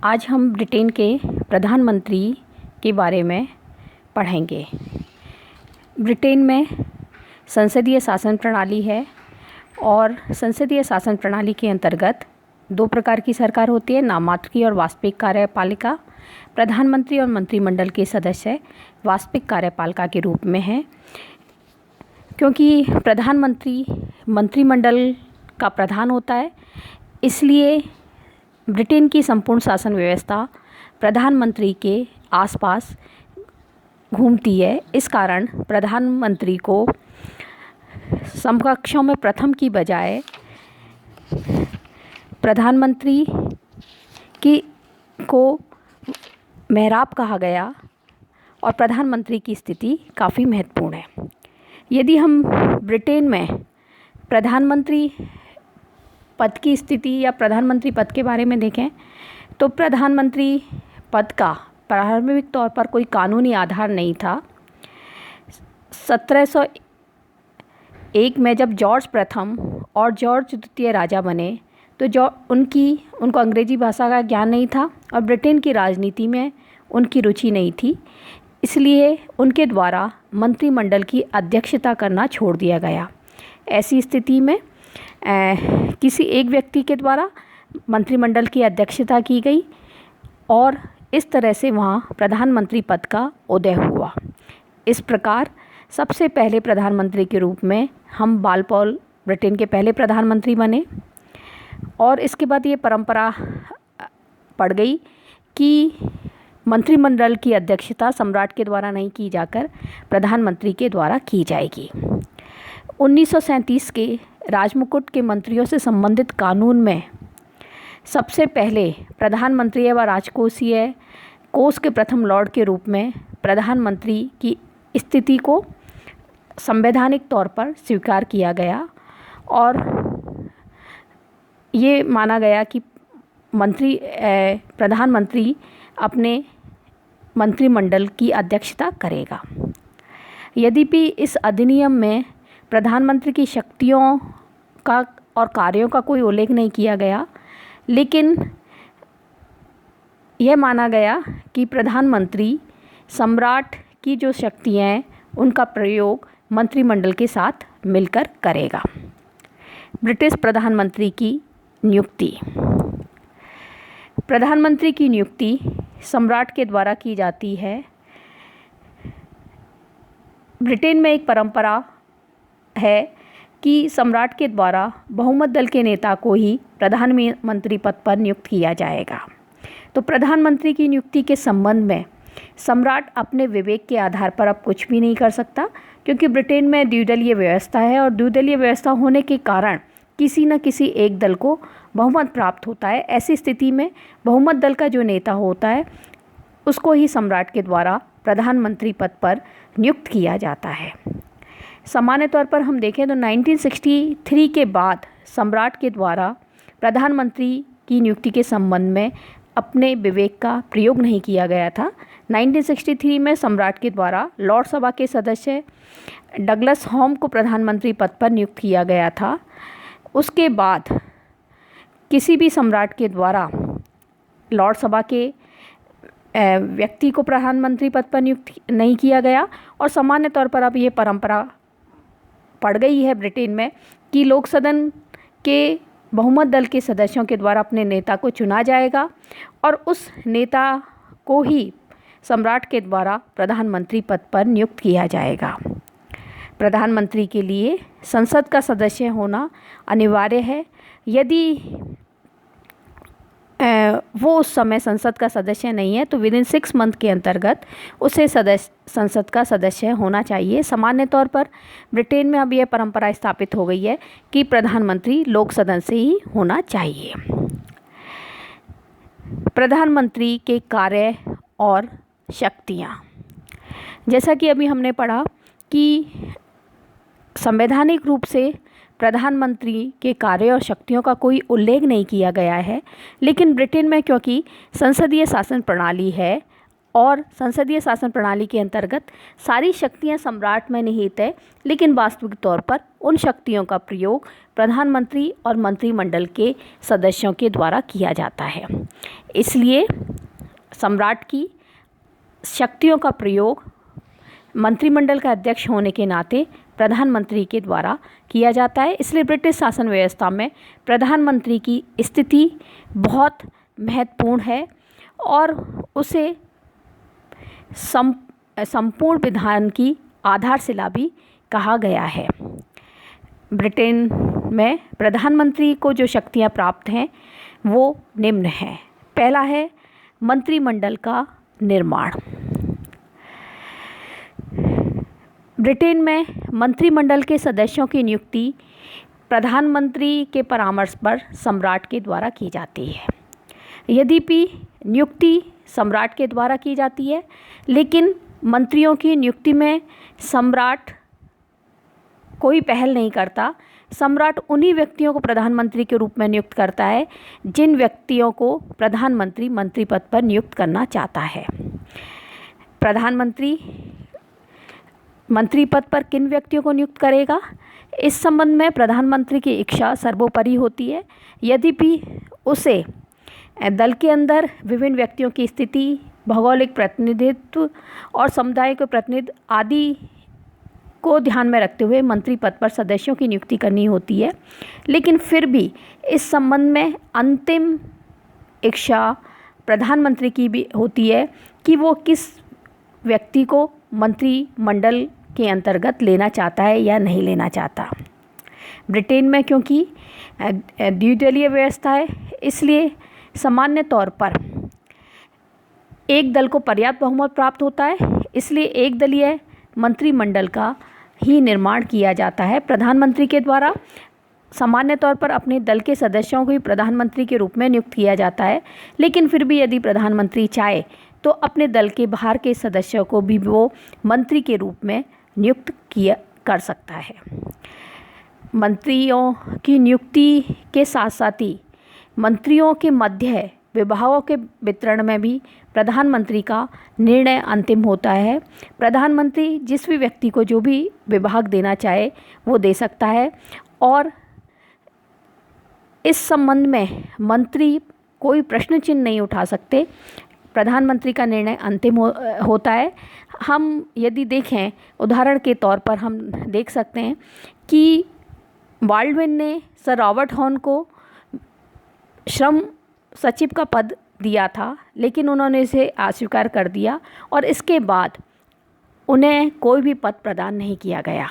आज हम ब्रिटेन के प्रधानमंत्री के बारे में पढ़ेंगे। ब्रिटेन में संसदीय शासन प्रणाली है और संसदीय शासन प्रणाली के अंतर्गत दो प्रकार की सरकार होती है, नाममात्र की और वास्तविक कार्यपालिका। प्रधानमंत्री और मंत्रिमंडल के सदस्य वास्तविक कार्यपालिका के रूप में हैं, क्योंकि प्रधानमंत्री मंत्रिमंडल का प्रधान होता है, इसलिए ब्रिटेन की संपूर्ण शासन व्यवस्था प्रधानमंत्री के आसपास घूमती है। इस कारण प्रधानमंत्री को समकक्षों में प्रथम की बजाय प्रधानमंत्री को मेहराब कहा गया और प्रधानमंत्री की स्थिति काफ़ी महत्वपूर्ण है। यदि हम ब्रिटेन में प्रधानमंत्री पद की स्थिति या प्रधानमंत्री पद के बारे में देखें तो प्रधानमंत्री पद का प्रारंभिक तौर पर कोई कानूनी आधार नहीं था। 1701 में जब जॉर्ज प्रथम और जॉर्ज द्वितीय राजा बने तो उनको अंग्रेज़ी भाषा का ज्ञान नहीं था और ब्रिटेन की राजनीति में उनकी रुचि नहीं थी, इसलिए उनके द्वारा मंत्रिमंडल की अध्यक्षता करना छोड़ दिया गया। ऐसी स्थिति में किसी एक व्यक्ति के द्वारा मंत्रिमंडल की अध्यक्षता की गई और इस तरह से वहाँ प्रधानमंत्री पद का उदय हुआ। इस प्रकार सबसे पहले प्रधानमंत्री के रूप में हम वालपॉल ब्रिटेन के पहले प्रधानमंत्री बने और इसके बाद ये परंपरा पड़ गई कि मंत्रिमंडल की अध्यक्षता सम्राट के द्वारा नहीं की जाकर प्रधानमंत्री के द्वारा की जाएगी। 1937 के राजमुकुट के मंत्रियों से संबंधित कानून में सबसे पहले प्रधानमंत्री एवं राजकोषीय कोष के प्रथम लॉर्ड के रूप में प्रधानमंत्री की स्थिति को संवैधानिक तौर पर स्वीकार किया गया और ये माना गया कि प्रधानमंत्री अपने मंत्रिमंडल की अध्यक्षता करेगा। यद्यपि इस अधिनियम में प्रधानमंत्री की शक्तियों का और कार्यों का कोई उल्लेख नहीं किया गया, लेकिन यह माना गया कि प्रधानमंत्री सम्राट की जो शक्तियाँ हैं उनका प्रयोग मंत्रिमंडल के साथ मिलकर करेगा। ब्रिटिश प्रधानमंत्री की नियुक्ति। प्रधानमंत्री की नियुक्ति सम्राट के द्वारा की जाती है। ब्रिटेन में एक परंपरा है कि सम्राट के द्वारा बहुमत दल के नेता को ही प्रधानमंत्री पद पर नियुक्त किया जाएगा। तो प्रधानमंत्री की नियुक्ति के संबंध में सम्राट अपने विवेक के आधार पर अब कुछ भी नहीं कर सकता, क्योंकि ब्रिटेन में द्विदलीय व्यवस्था है और द्विदलीय व्यवस्था होने के कारण किसी न किसी एक दल को बहुमत प्राप्त होता है। ऐसी स्थिति में बहुमत दल का जो नेता होता है उसको ही सम्राट के द्वारा प्रधानमंत्री पद पर नियुक्त किया जाता है। सामान्य तौर पर हम देखें तो 1963 के बाद सम्राट के द्वारा प्रधानमंत्री की नियुक्ति के संबंध में अपने विवेक का प्रयोग नहीं किया गया था। 1963 में सम्राट के द्वारा लॉर्ड सभा के सदस्य डगलस होम को प्रधानमंत्री पद पर नियुक्त किया गया था। उसके बाद किसी भी सम्राट के द्वारा लॉर्ड सभा के व्यक्ति को प्रधानमंत्री पद पर नियुक्त नहीं किया गया और सामान्य तौर पर अब ये परंपरा पड़ गई है ब्रिटेन में कि लोक सदन के बहुमत दल के सदस्यों के द्वारा अपने नेता को चुना जाएगा और उस नेता को ही सम्राट के द्वारा प्रधानमंत्री पद पर नियुक्त किया जाएगा। प्रधानमंत्री के लिए संसद का सदस्य होना अनिवार्य है। यदि वो उस समय संसद का सदस्य नहीं है तो विदिन 6 मंथ के अंतर्गत उसे संसद का सदस्य होना चाहिए। सामान्य तौर पर ब्रिटेन में अब यह परंपरा स्थापित हो गई है कि प्रधानमंत्री लोक सदन से ही होना चाहिए। प्रधानमंत्री के कार्य और शक्तियाँ, जैसा कि अभी हमने पढ़ा कि संवैधानिक रूप से प्रधानमंत्री के कार्य और शक्तियों का कोई उल्लेख नहीं किया गया है, लेकिन ब्रिटेन में क्योंकि संसदीय शासन प्रणाली है और संसदीय शासन प्रणाली के अंतर्गत सारी शक्तियां सम्राट में निहित है, लेकिन वास्तविक तौर पर उन शक्तियों का प्रयोग प्रधानमंत्री और मंत्रिमंडल के सदस्यों के द्वारा किया जाता है। इसलिए सम्राट की शक्तियों का प्रयोग मंत्रिमंडल का अध्यक्ष होने के नाते प्रधानमंत्री के द्वारा किया जाता है। इसलिए ब्रिटिश शासन व्यवस्था में प्रधानमंत्री की स्थिति बहुत महत्वपूर्ण है और उसे संपूर्ण विधान की आधारशिला भी कहा गया है। ब्रिटेन में प्रधानमंत्री को जो शक्तियां प्राप्त हैं वो निम्न हैं। पहला है मंत्रिमंडल का निर्माण। ब्रिटेन में मंत्रिमंडल के सदस्यों की नियुक्ति प्रधानमंत्री के परामर्श पर सम्राट के द्वारा की जाती है। यद्यपि नियुक्ति सम्राट के द्वारा की जाती है, लेकिन मंत्रियों की नियुक्ति में सम्राट कोई पहल नहीं करता। सम्राट उन्हीं व्यक्तियों को प्रधानमंत्री के रूप में नियुक्त करता है जिन व्यक्तियों को प्रधानमंत्री मंत्री पद पर नियुक्त करना चाहता है। प्रधानमंत्री मंत्री पद पर किन व्यक्तियों को नियुक्त करेगा, इस संबंध में प्रधानमंत्री की इच्छा सर्वोपरि होती है। यद्यपि उसे दल के अंदर विभिन्न व्यक्तियों की स्थिति, भौगोलिक प्रतिनिधित्व और समुदाय के प्रतिनिधि आदि को ध्यान में रखते हुए मंत्री पद पर सदस्यों की नियुक्ति करनी होती है, लेकिन फिर भी इस संबंध में अंतिम इच्छा प्रधानमंत्री की भी होती है कि वो किस व्यक्ति को मंत्रिमंडल के अंतर्गत लेना चाहता है या नहीं लेना चाहता। ब्रिटेन में क्योंकि द्विदलीय व्यवस्था है, इसलिए सामान्य तौर पर एक दल को पर्याप्त बहुमत प्राप्त होता है, इसलिए एक दलीय मंत्रिमंडल का ही निर्माण किया जाता है। प्रधानमंत्री के द्वारा सामान्य तौर पर अपने दल के सदस्यों को ही प्रधानमंत्री के रूप में नियुक्त किया जाता है, लेकिन फिर भी यदि प्रधानमंत्री चाहे तो अपने दल के बाहर के सदस्यों को भी वो मंत्री के रूप में नियुक्त कर सकता है। मंत्रियों की नियुक्ति के साथ साथ ही मंत्रियों के मध्य विभागों के वितरण में भी प्रधानमंत्री का निर्णय अंतिम होता है। प्रधानमंत्री जिस भी व्यक्ति को जो भी विभाग देना चाहे वो दे सकता है और इस संबंध में मंत्री कोई प्रश्न चिन्ह नहीं उठा सकते। प्रधानमंत्री का निर्णय अंतिम होता है। हम यदि देखें, उदाहरण के तौर पर हम देख सकते हैं कि बाल्डविन ने सर रॉबर्ट हॉर्न को श्रम सचिव का पद दिया था, लेकिन उन्होंने इसे अस्वीकार कर दिया और इसके बाद उन्हें कोई भी पद प्रदान नहीं किया गया।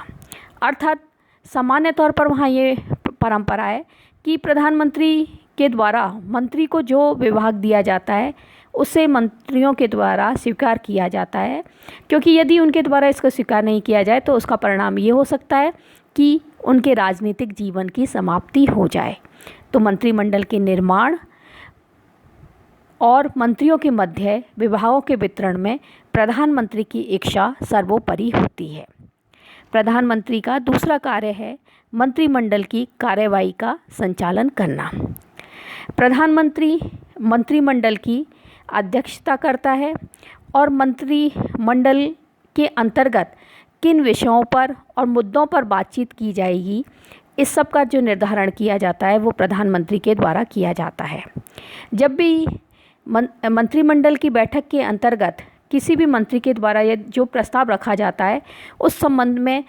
अर्थात सामान्य तौर पर वहाँ ये परंपरा है कि प्रधानमंत्री के द्वारा मंत्री को जो विभाग दिया जाता है उसे मंत्रियों के द्वारा स्वीकार किया जाता है, क्योंकि यदि उनके द्वारा इसको स्वीकार नहीं किया जाए तो उसका परिणाम ये हो सकता है कि उनके राजनीतिक जीवन की समाप्ति हो जाए। तो मंत्रिमंडल के निर्माण और मंत्रियों के मध्य विभागों के वितरण में प्रधानमंत्री की इच्छा सर्वोपरि होती है। प्रधानमंत्री का दूसरा कार्य है मंत्रिमंडल की कार्यवाही का संचालन करना। प्रधानमंत्री मंत्रिमंडल की अध्यक्षता करता है और मंत्रिमंडल के अंतर्गत किन विषयों पर और मुद्दों पर बातचीत की जाएगी, इस सब का जो निर्धारण किया जाता है वो प्रधानमंत्री के द्वारा किया जाता है। जब भी मंत्रिमंडल की बैठक के अंतर्गत किसी भी मंत्री के द्वारा यह जो प्रस्ताव रखा जाता है उस संबंध में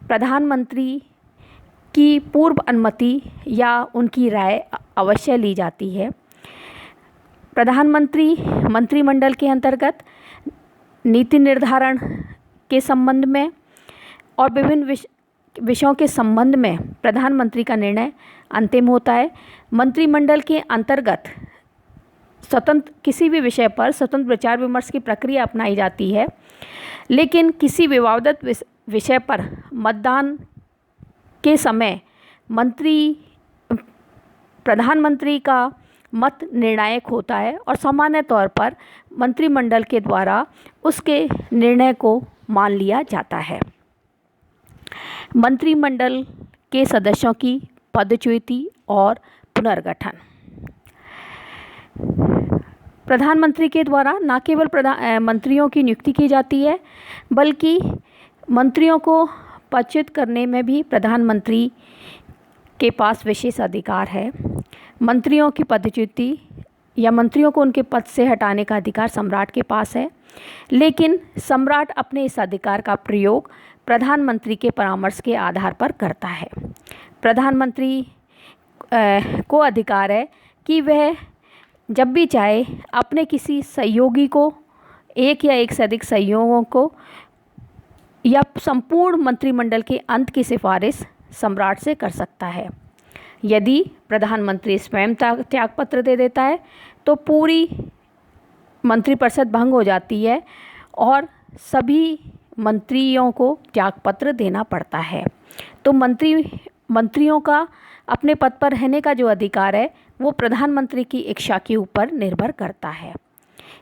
प्रधानमंत्री की पूर्व अनुमति या उनकी राय अवश्य ली जाती है। प्रधानमंत्री मंत्रिमंडल के अंतर्गत नीति निर्धारण के संबंध में और विभिन्न विषयों के संबंध में प्रधानमंत्री का निर्णय अंतिम होता है। मंत्रिमंडल के अंतर्गत स्वतंत्र किसी भी विषय पर स्वतंत्र विचार विमर्श की प्रक्रिया अपनाई जाती है, लेकिन किसी विवादित विषय पर मतदान के समय प्रधानमंत्री का मत निर्णायक होता है और सामान्य तौर पर मंत्रिमंडल के द्वारा उसके निर्णय को मान लिया जाता है। मंत्रिमंडल के सदस्यों की पदच्युति और पुनर्गठन। प्रधानमंत्री के द्वारा न केवल मंत्रियों की नियुक्ति की जाती है, बल्कि मंत्रियों को पदच्युत करने में भी प्रधानमंत्री के पास विशेष अधिकार है। मंत्रियों की पदच्युति या मंत्रियों को उनके पद से हटाने का अधिकार सम्राट के पास है, लेकिन सम्राट अपने इस अधिकार का प्रयोग प्रधानमंत्री के परामर्श के आधार पर करता है। प्रधानमंत्री को अधिकार है कि वह जब भी चाहे अपने किसी सहयोगी को, एक या एक से अधिक सहयोगियों को या संपूर्ण मंत्रिमंडल के अंत की सिफारिश सम्राट से कर सकता है। यदि प्रधानमंत्री स्वयं त्यागपत्र दे देता है तो पूरी मंत्रिपरिषद भंग हो जाती है और सभी मंत्रियों को त्यागपत्र देना पड़ता है। तो मंत्रियों का अपने पद पर रहने का जो अधिकार है वो प्रधानमंत्री की इच्छा के ऊपर निर्भर करता है।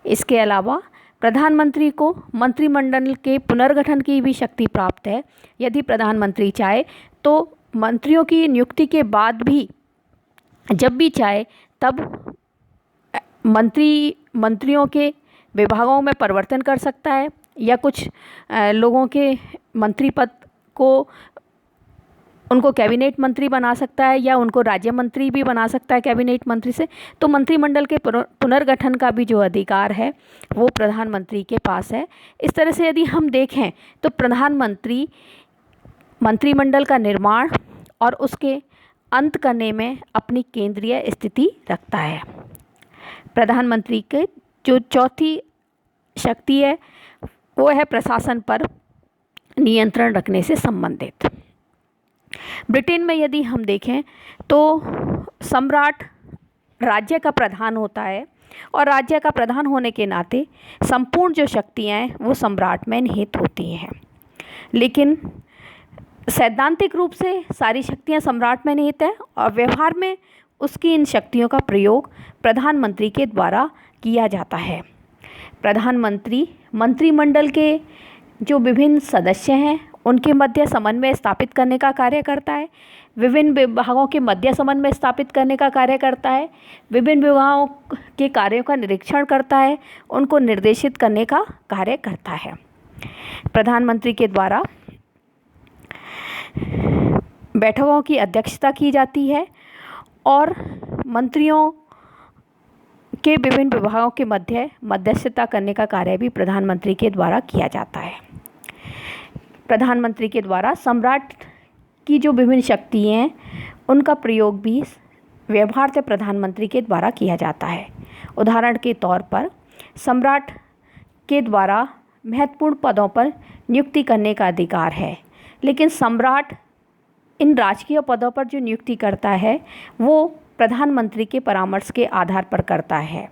इसके अलावा प्रधानमंत्री को मंत्रिमंडल के पुनर्गठन की भी शक्ति प्राप्त है। यदि प्रधानमंत्री चाहे तो मंत्रियों की नियुक्ति के बाद भी जब भी चाहे तब मंत्रियों के विभागों में परिवर्तन कर सकता है या कुछ लोगों के मंत्री पद को उनको कैबिनेट मंत्री बना सकता है या उनको राज्य मंत्री भी बना सकता है कैबिनेट मंत्री से। तो मंत्रिमंडल के पुनर्गठन का भी जो अधिकार है वो प्रधानमंत्री के पास है। इस तरह से यदि हम देखें तो प्रधानमंत्री मंत्रिमंडल का निर्माण और उसके अंत करने में अपनी केंद्रीय स्थिति रखता है। प्रधानमंत्री के जो चौथी शक्ति है वो है प्रशासन पर नियंत्रण रखने से संबंधित। ब्रिटेन में यदि हम देखें तो सम्राट राज्य का प्रधान होता है और राज्य का प्रधान होने के नाते संपूर्ण जो शक्तियाँ हैं वो सम्राट में निहित होती हैं, लेकिन सैद्धांतिक रूप से सारी शक्तियाँ सम्राट में निहित है और व्यवहार में उसकी इन शक्तियों का प्रयोग प्रधानमंत्री के द्वारा किया जाता है। प्रधानमंत्री मंत्रिमंडल के जो विभिन्न सदस्य हैं उनके मध्य समन्वय स्थापित करने का कार्य करता है, विभिन्न विभागों के मध्य समन्वय स्थापित करने का कार्य करता है, विभिन्न विभागों के कार्यों का निरीक्षण करता है, उनको निर्देशित करने का कार्य करता है। प्रधानमंत्री के द्वारा बैठकों की अध्यक्षता की जाती है और मंत्रियों के विभिन्न विभागों के मध्यस्थता करने का कार्य भी प्रधानमंत्री के द्वारा किया जाता है। प्रधानमंत्री के द्वारा सम्राट की जो विभिन्न शक्तियाँ हैं उनका प्रयोग भी व्यवहार से प्रधानमंत्री के द्वारा किया जाता है। उदाहरण के तौर पर सम्राट के द्वारा महत्वपूर्ण पदों पर नियुक्ति करने का अधिकार है, लेकिन सम्राट इन राजकीय पदों पर जो नियुक्ति करता है वो प्रधानमंत्री के परामर्श के आधार पर करता है।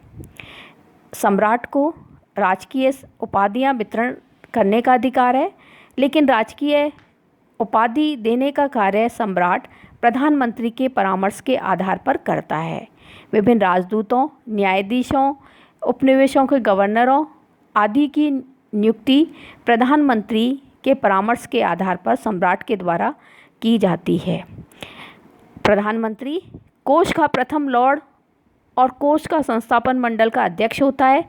सम्राट को राजकीय उपाधियां वितरण करने का अधिकार है, लेकिन राजकीय उपाधि देने का कार्य सम्राट प्रधानमंत्री के परामर्श के आधार पर करता है। विभिन्न राजदूतों, न्यायाधीशों, उपनिवेशों के गवर्नरों आदि की नियुक्ति प्रधानमंत्री के परामर्श के आधार पर सम्राट के द्वारा की जाती है। प्रधानमंत्री कोष का प्रथम लॉर्ड और कोष का संस्थापन मंडल का अध्यक्ष होता है,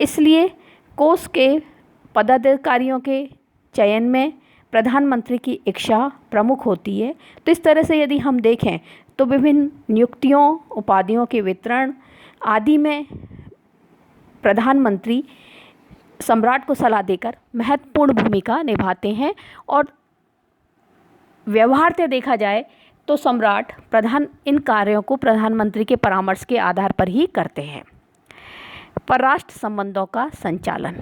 इसलिए कोष के पदाधिकारियों के चयन में प्रधानमंत्री की इच्छा प्रमुख होती है। तो इस तरह से यदि हम देखें तो विभिन्न नियुक्तियों, उपाधियों के वितरण आदि में प्रधानमंत्री सम्राट को सलाह देकर महत्वपूर्ण भूमिका निभाते हैं और व्यवहार से देखा जाए तो सम्राट इन कार्यों को प्रधानमंत्री के परामर्श के आधार पर ही करते हैं। परराष्ट्र संबंधों का संचालन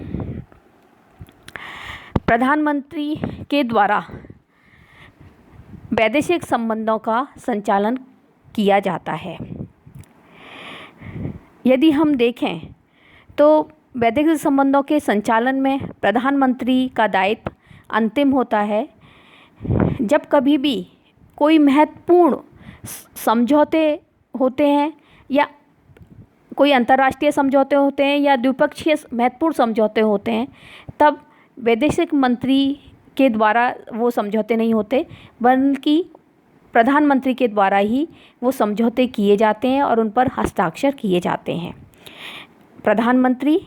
प्रधानमंत्री के द्वारा वैदेशिक संबंधों का संचालन किया जाता है। यदि हम देखें तो वैदेशिक संबंधों के संचालन में प्रधानमंत्री का दायित्व अंतिम होता है। जब कभी भी कोई महत्वपूर्ण समझौते होते हैं या कोई अंतर्राष्ट्रीय समझौते होते हैं या द्विपक्षीय महत्वपूर्ण समझौते होते हैं, तब वैदेशिक मंत्री के द्वारा वो समझौते नहीं होते, बल्कि प्रधानमंत्री के द्वारा ही वो समझौते किए जाते हैं और उन पर हस्ताक्षर किए जाते हैं। प्रधानमंत्री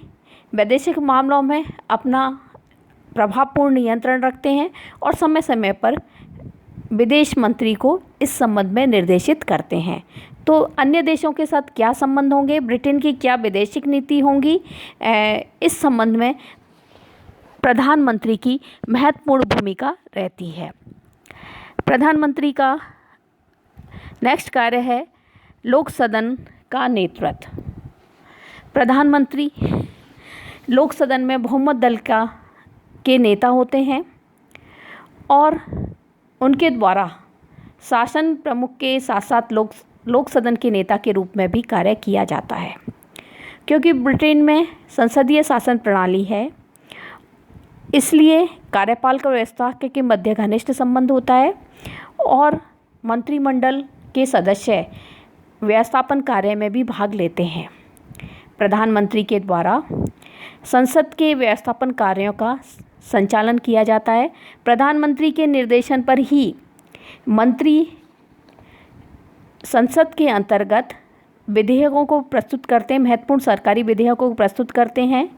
वैदेशिक मामलों में अपना प्रभावपूर्ण नियंत्रण रखते हैं और समय समय पर विदेश मंत्री को इस संबंध में निर्देशित करते हैं। तो अन्य देशों के साथ क्या संबंध होंगे, ब्रिटेन की क्या विदेशिक नीति होंगी, इस संबंध में प्रधानमंत्री की महत्वपूर्ण भूमिका रहती है। प्रधानमंत्री का नेक्स्ट कार्य है लोक सदन का नेतृत्व। प्रधानमंत्री लोक सदन में बहुमत दल के नेता होते हैं और उनके द्वारा शासन प्रमुख के साथ साथ लोक सदन के नेता के रूप में भी कार्य किया जाता है। क्योंकि ब्रिटेन में संसदीय शासन प्रणाली है, इसलिए कार्यपालिका व्यवस्था के मध्य घनिष्ठ संबंध होता है और मंत्रिमंडल के सदस्य व्यवस्थापन कार्य में भी भाग लेते हैं। प्रधानमंत्री के द्वारा संसद के व्यवस्थापन कार्यों का संचालन किया जाता है। प्रधानमंत्री के निर्देशन पर ही मंत्री संसद के अंतर्गत विधेयकों को प्रस्तुत करते हैं, महत्वपूर्ण सरकारी विधेयकों को प्रस्तुत करते हैं।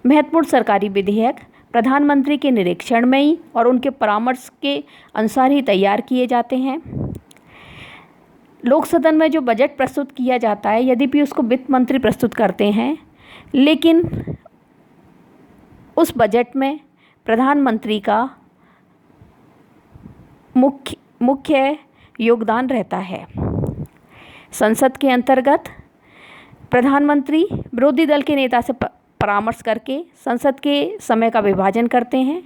महत्वपूर्ण सरकारी विधेयक प्रधानमंत्री के निरीक्षण में ही और उनके परामर्श के अनुसार ही तैयार किए जाते हैं। लोक सदन में जो बजट प्रस्तुत किया जाता है, यद्यपि उसको वित्त मंत्री प्रस्तुत करते हैं, लेकिन उस बजट में प्रधानमंत्री का मुख्य योगदान रहता है। संसद के अंतर्गत प्रधानमंत्री विरोधी दल के नेता से परामर्श करके संसद के समय का विभाजन करते हैं।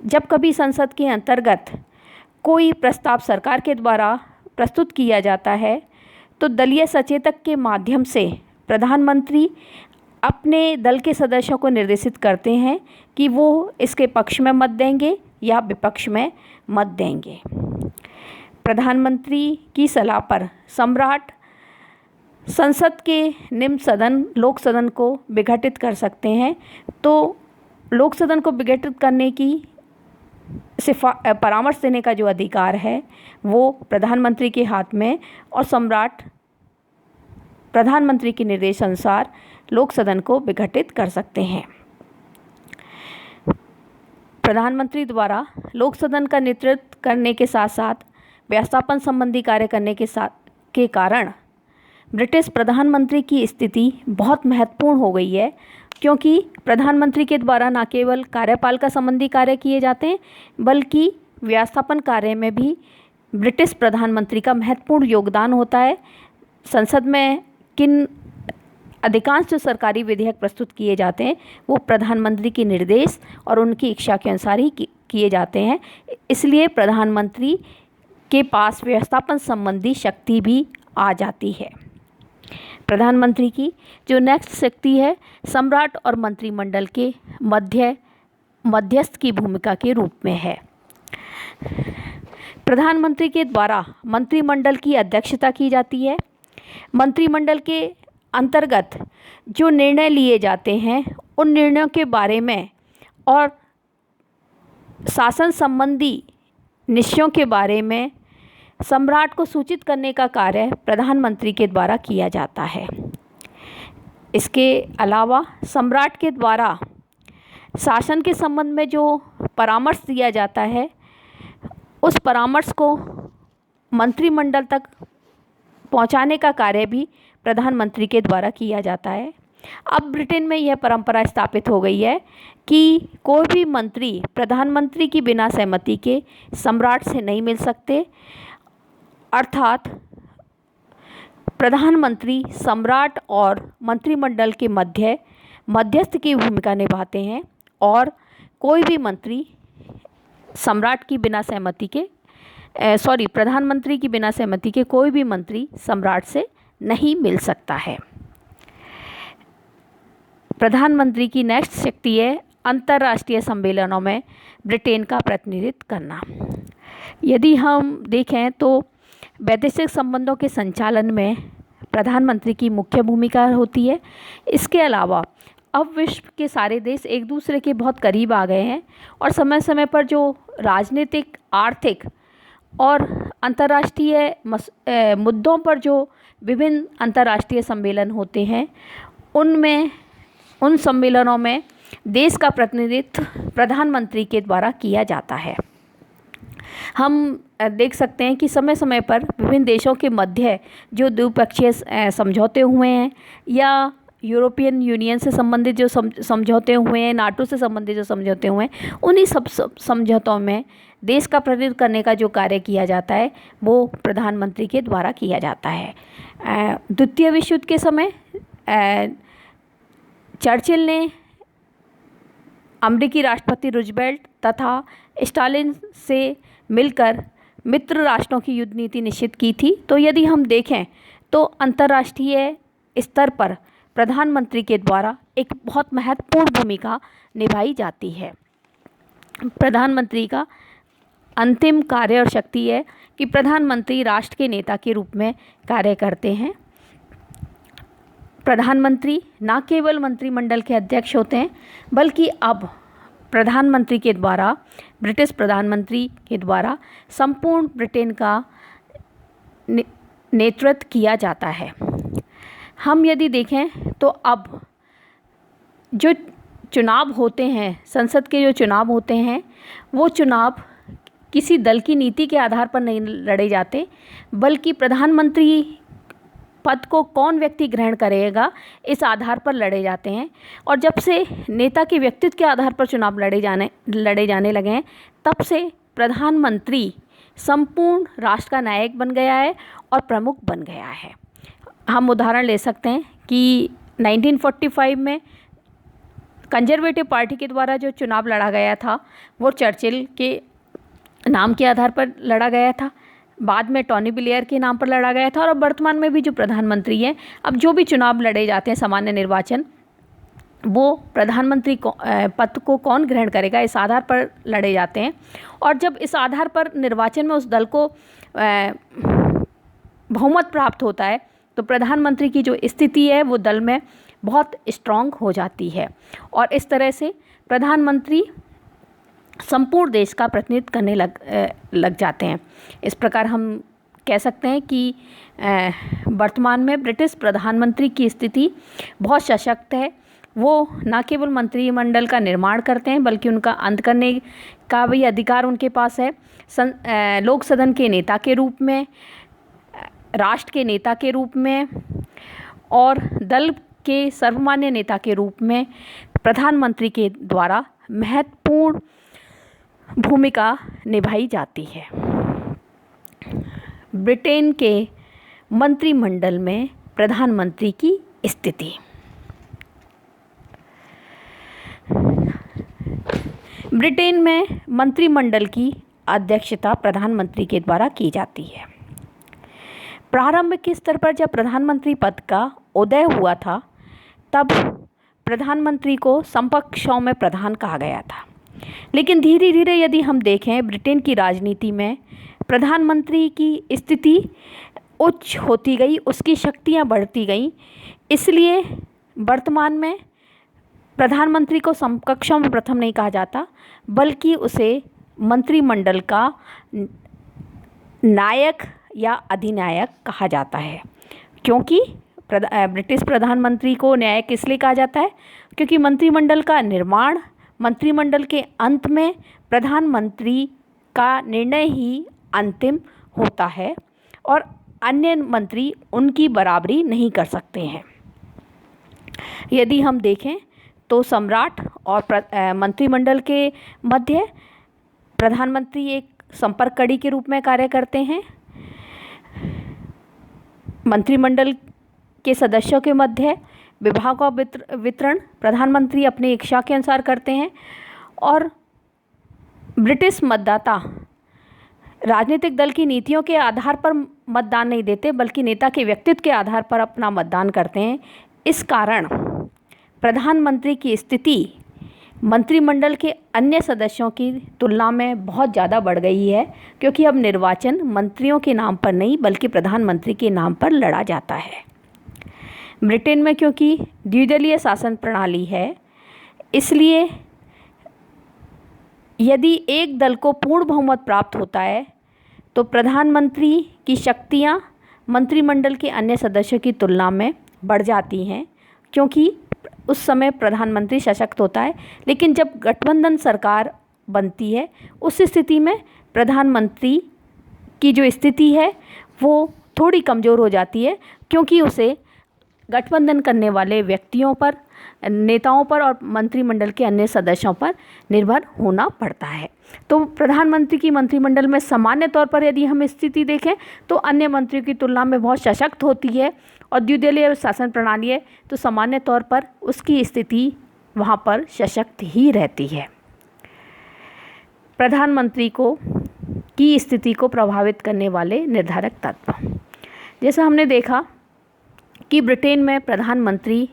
जब कभी संसद के अंतर्गत कोई प्रस्ताव सरकार के द्वारा प्रस्तुत किया जाता है तो दलीय सचेतक के माध्यम से प्रधानमंत्री अपने दल के सदस्यों को निर्देशित करते हैं कि वो इसके पक्ष में मत देंगे या विपक्ष में मत देंगे। प्रधानमंत्री की सलाह पर सम्राट संसद के निम्न सदन लोक सदन को विघटित कर सकते हैं। तो लोक सदन को विघटित करने की परामर्श देने का जो अधिकार है वो प्रधानमंत्री के हाथ में, और सम्राट प्रधानमंत्री के निर्देश अनुसार लोक सदन को विघटित कर सकते हैं। प्रधानमंत्री द्वारा लोक सदन का नेतृत्व करने के साथ साथ व्यवस्थापन संबंधी कार्य करने के कारण ब्रिटिश प्रधानमंत्री की स्थिति बहुत महत्वपूर्ण हो गई है, क्योंकि प्रधानमंत्री के द्वारा न केवल कार्यपालिका संबंधी कार्य किए जाते हैं बल्कि व्यवस्थापन कार्य में भी ब्रिटिश प्रधानमंत्री का महत्वपूर्ण योगदान होता है। संसद में अधिकांश जो सरकारी विधेयक प्रस्तुत किए जाते हैं वो प्रधानमंत्री के निर्देश और उनकी इच्छा के अनुसार ही किए जाते हैं। इसलिए प्रधानमंत्री के पास व्यवस्थापन संबंधी शक्ति भी आ जाती है। प्रधानमंत्री की जो नेक्स्ट शक्ति है सम्राट और मंत्रिमंडल के मध्यस्थ की भूमिका के रूप में है। प्रधानमंत्री के द्वारा मंत्रिमंडल की अध्यक्षता की जाती है। मंत्रिमंडल के अंतर्गत जो निर्णय लिए जाते हैं उन निर्णयों के बारे में और शासन संबंधी निश्चयों के बारे में सम्राट को सूचित करने का कार्य प्रधानमंत्री के द्वारा किया जाता है। इसके अलावा सम्राट के द्वारा शासन के संबंध में जो परामर्श दिया जाता है उस परामर्श को मंत्रिमंडल तक पहुंचाने का कार्य भी प्रधानमंत्री के द्वारा किया जाता है। अब ब्रिटेन में यह परंपरा स्थापित हो गई है कि कोई भी मंत्री प्रधानमंत्री की बिना सहमति के सम्राट से नहीं मिल सकते, अर्थात प्रधानमंत्री सम्राट और मंत्रिमंडल के मध्यस्थ की भूमिका निभाते हैं और कोई भी मंत्री सम्राट की बिना सहमति के प्रधानमंत्री की बिना सहमति के कोई भी मंत्री सम्राट से नहीं मिल सकता है। प्रधानमंत्री की नेक्स्ट शक्ति है अंतर्राष्ट्रीय सम्मेलनों में ब्रिटेन का प्रतिनिधित्व करना। यदि हम देखें तो वैदेशिक संबंधों के संचालन में प्रधानमंत्री की मुख्य भूमिका होती है। इसके अलावा अब विश्व के सारे देश एक दूसरे के बहुत करीब आ गए हैं और समय समय पर जो राजनीतिक, आर्थिक और अंतर्राष्ट्रीय मुद्दों पर जो विभिन्न अंतर्राष्ट्रीय सम्मेलन होते हैं उनमें उन सम्मेलनों में देश का प्रतिनिधित्व प्रधानमंत्री के द्वारा किया जाता है। हम देख सकते हैं कि समय समय पर विभिन्न देशों के मध्य जो द्विपक्षीय समझौते हुए हैं या यूरोपियन यूनियन से संबंधित जो समझौते हुए हैं, नाटो से संबंधित जो समझौते हुए हैं, उन्हीं सब समझौतों में देश का प्रतिनिधित्व करने का जो कार्य किया जाता है वो प्रधानमंत्री के द्वारा किया जाता है। द्वितीय विश्व युद्ध के समय चर्चिल ने अमेरिकी राष्ट्रपति रूजवेल्ट तथा स्टालिन से मिलकर मित्र राष्ट्रों की युद्ध नीति निश्चित की थी। तो यदि हम देखें तो अंतर्राष्ट्रीय स्तर पर प्रधानमंत्री के द्वारा एक बहुत महत्वपूर्ण भूमिका निभाई जाती है। प्रधानमंत्री का अंतिम कार्य और शक्ति है कि प्रधानमंत्री राष्ट्र के नेता के रूप में कार्य करते हैं। प्रधानमंत्री न केवल मंत्रिमंडल के अध्यक्ष होते हैं बल्कि अब प्रधानमंत्री के द्वारा, ब्रिटिश प्रधानमंत्री के द्वारा संपूर्ण ब्रिटेन का नेतृत्व किया जाता है। हम यदि देखें तो अब जो चुनाव होते हैं, संसद के जो चुनाव होते हैं, वो चुनाव किसी दल की नीति के आधार पर नहीं लड़े जाते बल्कि प्रधानमंत्री पद को कौन व्यक्ति ग्रहण करेगा इस आधार पर लड़े जाते हैं। और जब से नेता के व्यक्तित्व के आधार पर चुनाव लड़े जाने लगे हैं, तब से प्रधानमंत्री संपूर्ण राष्ट्र का नायक बन गया है और प्रमुख बन गया है। हम उदाहरण ले सकते हैं कि 1945 में कंजर्वेटिव पार्टी के द्वारा जो चुनाव लड़ा गया था वो चर्चिल के नाम के आधार पर लड़ा गया था, बाद में टोनी ब्लेयर के नाम पर लड़ा गया था, और अब वर्तमान में भी जो प्रधानमंत्री हैं, अब जो भी चुनाव लड़े जाते हैं सामान्य निर्वाचन, वो प्रधानमंत्री पद को कौन ग्रहण करेगा इस आधार पर लड़े जाते हैं। और जब इस आधार पर निर्वाचन में उस दल को बहुमत प्राप्त होता है तो प्रधानमंत्री की जो स्थिति है वो दल में बहुत स्ट्रॉन्ग हो जाती है और इस तरह से प्रधानमंत्री संपूर्ण देश का प्रतिनिधित्व करने लग जाते हैं। इस प्रकार हम कह सकते हैं कि वर्तमान में ब्रिटिश प्रधानमंत्री की स्थिति बहुत सशक्त है। वो न केवल मंत्रिमंडल का निर्माण करते हैं बल्कि उनका अंत करने का भी अधिकार उनके पास है। लोक सदन के नेता के रूप में, राष्ट्र के नेता के रूप में और दल के सर्वमान्य नेता के रूप में प्रधानमंत्री के द्वारा महत्वपूर्ण भूमिका निभाई जाती है। ब्रिटेन के मंत्रिमंडल में प्रधानमंत्री की स्थिति। ब्रिटेन में मंत्रिमंडल की अध्यक्षता प्रधानमंत्री के द्वारा की जाती है। प्रारंभिक स्तर पर जब प्रधानमंत्री पद का उदय हुआ था तब प्रधानमंत्री को समकक्षों में प्रधान कहा गया था, लेकिन धीरे धीरे यदि हम देखें ब्रिटेन की राजनीति में प्रधानमंत्री की स्थिति उच्च होती गई, उसकी शक्तियां बढ़ती गईं। इसलिए वर्तमान में प्रधानमंत्री को समकक्षों में प्रथम नहीं कहा जाता बल्कि उसे मंत्रिमंडल का नायक या अधिनायक कहा जाता है। क्योंकि ब्रिटिश प्रधानमंत्री को नायक इसलिए कहा जाता है क्योंकि मंत्रिमंडल का निर्माण, मंत्रिमंडल के अंत में प्रधानमंत्री का निर्णय ही अंतिम होता है और अन्य मंत्री उनकी बराबरी नहीं कर सकते हैं। यदि हम देखें तो सम्राट और मंत्रिमंडल के मध्य प्रधानमंत्री एक संपर्क कड़ी के रूप में कार्य करते हैं। मंत्रिमंडल के सदस्यों के मध्य विभाग का वितरण प्रधानमंत्री अपनी इच्छा के अनुसार करते हैं और ब्रिटिश मतदाता राजनीतिक दल की नीतियों के आधार पर मतदान नहीं देते बल्कि नेता के व्यक्तित्व के आधार पर अपना मतदान करते हैं। इस कारण प्रधानमंत्री की स्थिति मंत्रिमंडल के अन्य सदस्यों की तुलना में बहुत ज़्यादा बढ़ गई है क्योंकि अब निर्वाचन मंत्रियों के नाम पर नहीं बल्कि प्रधानमंत्री के नाम पर लड़ा जाता है। ब्रिटेन में क्योंकि द्विदलीय शासन प्रणाली है, इसलिए यदि एक दल को पूर्ण बहुमत प्राप्त होता है तो प्रधानमंत्री की शक्तियां मंत्रिमंडल के अन्य सदस्यों की तुलना में बढ़ जाती हैं, क्योंकि उस समय प्रधानमंत्री सशक्त होता है। लेकिन जब गठबंधन सरकार बनती है उस स्थिति में प्रधानमंत्री की जो स्थिति है वो थोड़ी कमज़ोर हो जाती है, क्योंकि उसे गठबंधन करने वाले व्यक्तियों पर, नेताओं पर और मंत्रिमंडल के अन्य सदस्यों पर निर्भर होना पड़ता है। तो प्रधानमंत्री की मंत्रिमंडल में सामान्य तौर पर यदि हम स्थिति देखें तो अन्य मंत्रियों की तुलना में बहुत सशक्त होती है और द्विदलीय शासन प्रणाली है तो सामान्य तौर पर उसकी स्थिति वहाँ पर सशक्त ही रहती है। प्रधानमंत्री की स्थिति को प्रभावित करने वाले निर्धारक तत्व, जैसा हमने देखा कि ब्रिटेन में प्रधानमंत्री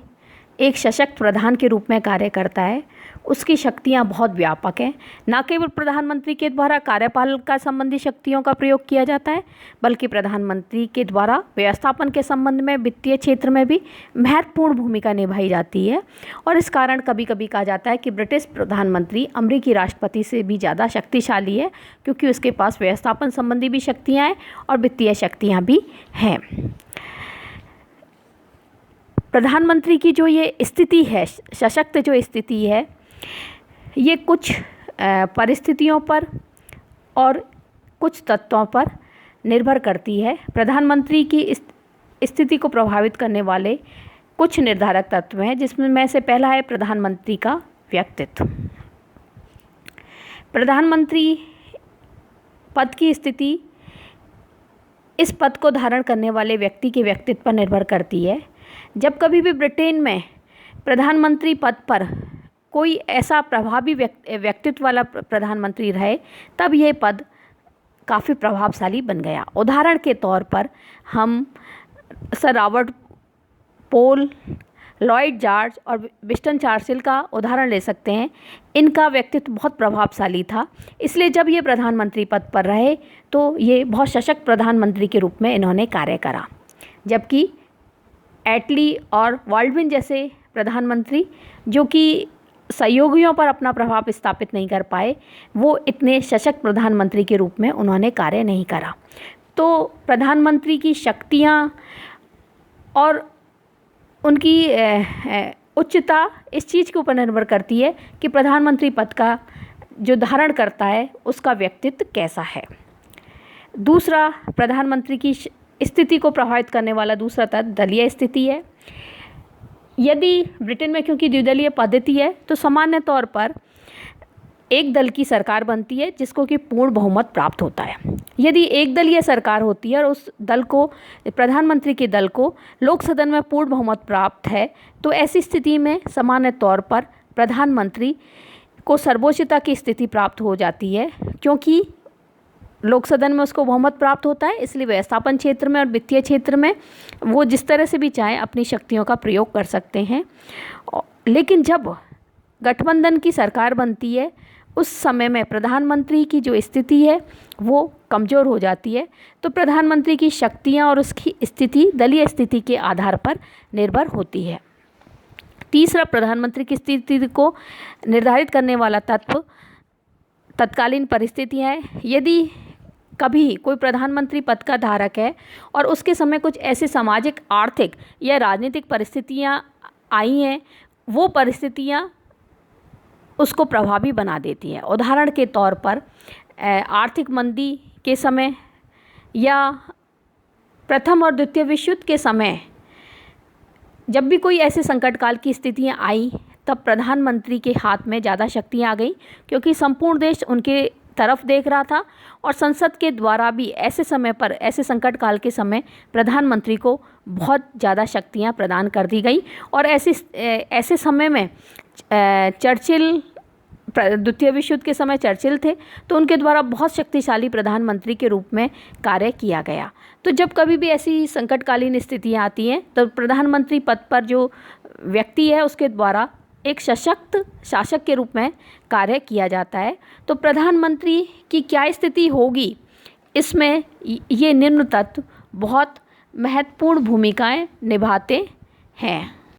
एक सशक्त प्रधान के रूप में कार्य करता है। उसकी शक्तियां बहुत व्यापक हैं। न केवल प्रधानमंत्री के द्वारा कार्यपालिका संबंधी शक्तियों का प्रयोग किया जाता है, बल्कि प्रधानमंत्री के द्वारा व्यवस्थापन के संबंध में वित्तीय क्षेत्र में भी महत्वपूर्ण भूमिका निभाई जाती है। और इस कारण कभी कभी कहा जाता है कि ब्रिटिश प्रधानमंत्री अमेरिकी राष्ट्रपति से भी ज़्यादा शक्तिशाली है, क्योंकि उसके पास व्यवस्थापन संबंधी भी शक्तियाँ हैं और वित्तीय शक्तियाँ भी हैं। प्रधानमंत्री की जो ये स्थिति है, सशक्त जो स्थिति है, ये कुछ परिस्थितियों पर और कुछ तत्वों पर निर्भर करती है। प्रधानमंत्री की स्थिति को प्रभावित करने वाले कुछ निर्धारक तत्व हैं, जिसमें से पहला है प्रधानमंत्री का व्यक्तित्व। प्रधानमंत्री पद की स्थिति इस पद को धारण करने वाले व्यक्ति के व्यक्तित्व पर निर्भर करती है। जब कभी भी ब्रिटेन में प्रधानमंत्री पद पर कोई ऐसा प्रभावी व्यक्तित्व वाला प्रधानमंत्री रहे, तब यह पद काफ़ी प्रभावशाली बन गया। उदाहरण के तौर पर हम सर रॉबर्ट पोल, लॉयड जॉर्ज और विंस्टन चर्चिल का उदाहरण ले सकते हैं। इनका व्यक्तित्व बहुत प्रभावशाली था, इसलिए जब ये प्रधानमंत्री पद पर रहे तो ये बहुत सशक्त प्रधानमंत्री के रूप में इन्होंने कार्य करा। जबकि एटली और बाल्डविन जैसे प्रधानमंत्री, जो कि सहयोगियों पर अपना प्रभाव स्थापित नहीं कर पाए, वो इतने सशक्त प्रधानमंत्री के रूप में उन्होंने कार्य नहीं करा। तो प्रधानमंत्री की शक्तियाँ और उनकी उच्चता इस चीज़ के ऊपर निर्भर करती है कि प्रधानमंत्री पद का जो धारण करता है उसका व्यक्तित्व कैसा है। दूसरा, प्रधानमंत्री की स्थिति को प्रभावित करने वाला दूसरा तत्व दलीय स्थिति है। यदि ब्रिटेन में क्योंकि द्विदलीय पद्धति है तो सामान्य तौर पर एक दल की सरकार बनती है जिसको कि पूर्ण बहुमत प्राप्त होता है। यदि एक दलीय सरकार होती है और उस दल को, प्रधानमंत्री के दल को लोक सदन में पूर्ण बहुमत प्राप्त है, तो ऐसी स्थिति में सामान्य तौर पर प्रधानमंत्री को सर्वोच्चता की स्थिति प्राप्त हो जाती है, क्योंकि लोक सदन में उसको बहुमत प्राप्त होता है। इसलिए व्यवस्थापन क्षेत्र में और वित्तीय क्षेत्र में वो जिस तरह से भी चाहें अपनी शक्तियों का प्रयोग कर सकते हैं। लेकिन जब गठबंधन की सरकार बनती है उस समय में प्रधानमंत्री की जो स्थिति है वो कमज़ोर हो जाती है। तो प्रधानमंत्री की शक्तियाँ और उसकी स्थिति दलीय स्थिति के आधार पर निर्भर होती है। तीसरा, प्रधानमंत्री की स्थिति को निर्धारित करने वाला तत्व तत्कालीन परिस्थितियाँ हैं। यदि कभी कोई प्रधानमंत्री पद का धारक है और उसके समय कुछ ऐसी सामाजिक, आर्थिक या राजनीतिक परिस्थितियाँ आई हैं, वो परिस्थितियाँ उसको प्रभावी बना देती हैं। उदाहरण के तौर पर आर्थिक मंदी के समय या प्रथम और द्वितीय विश्व युद्ध के समय जब भी कोई ऐसे संकट काल की स्थितियाँ आई, तब प्रधानमंत्री के हाथ में ज़्यादा शक्तियाँ आ गई, क्योंकि संपूर्ण देश उनके तरफ देख रहा था और संसद के द्वारा भी ऐसे समय पर, ऐसे संकट काल के समय प्रधानमंत्री को बहुत ज़्यादा शक्तियाँ प्रदान कर दी गई। और ऐसे समय में चर्चिल, द्वितीय विश्व युद्ध के समय चर्चिल थे, तो उनके द्वारा बहुत शक्तिशाली प्रधानमंत्री के रूप में कार्य किया गया। तो जब कभी भी ऐसी संकटकालीन स्थितियाँ आती हैं तो प्रधानमंत्री पद पर जो व्यक्ति है उसके द्वारा एक सशक्त शासक के रूप में कार्य किया जाता है। तो प्रधानमंत्री की क्या स्थिति होगी, इसमें ये निम्न तत्व बहुत महत्वपूर्ण भूमिकाएं निभाते हैं।